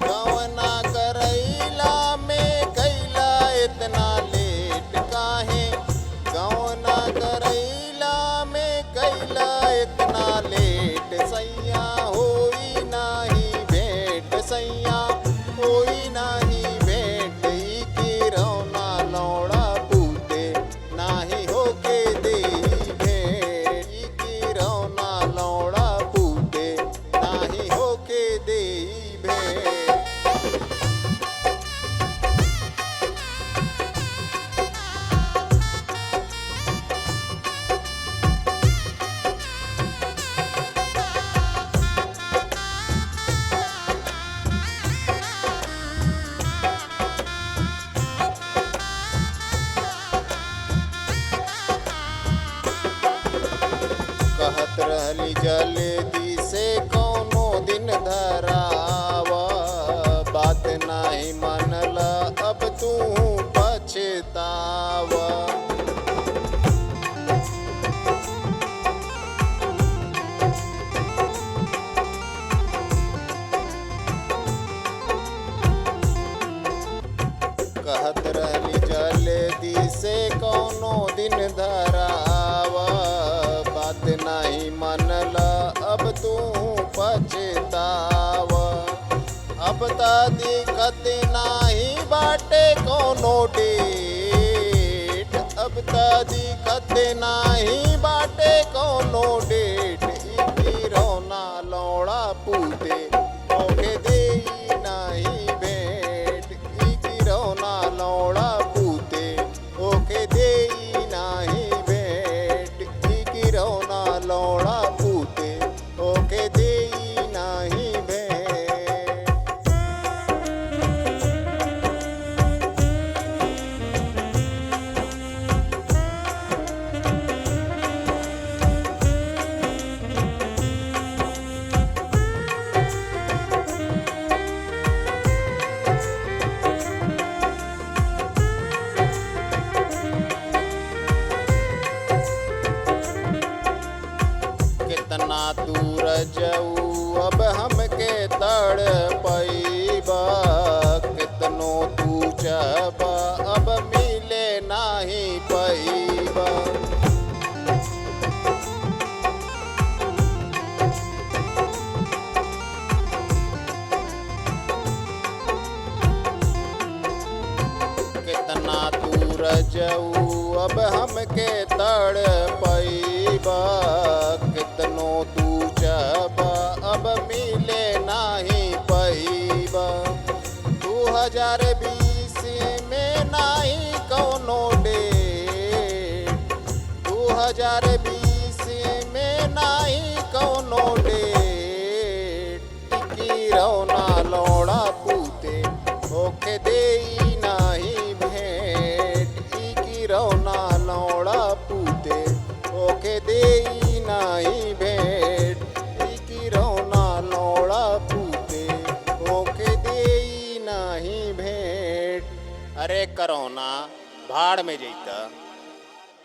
गवना करैला में कैला इतना लेट काहे। गवना करैला में कैला इतना लेट सैया होई नाही भेंट सैया होई नाही भेंट। ई की रौना लौड़ा पूते नाही होके देई भेंट। ई की रौना लौड़ा पूते नाही होके देई भेंट। कहत रहली जल्दी से कौनो दिन धरावा। बात नाही मनला अब तू पछतावा। कहत रहली जल्दी से कौनो दिन धरावा। बात नहीं मनला अब तू पछतावा। अब त दिक्कत नाही बाटे कौनो डेट। अब त दिक्कत नाही बाटे कौनो डेट। ई की रौना लौड़ा पूते ओके देई नाही भेंट। ई की रौना लौड़ा पूते ओके देई नाही भेंट। ई की रौना लौड़ा पूते ओके देई नाही भेंट। कितना दूर जाऊ अब हमके तड़पैबा। कितनो तू चाहबा अब मिले नाही पैबा। कितना दूर जाऊ अब हमके तड़पैबा। कितनो तू चाहबा अब मिले नाही पैबा। 2020 में नाही कौनो डेट। 2020 में नाही कौनो डेट। की रौना लौड़ा पूते ओके देई नाही भेंट। ई की रौना लौड़ा पूते ओके देई नाही भेंट। ई की रौना लौड़ा पूते ओके देई नाही भेंट। अरे करौना भाड़ में जैता।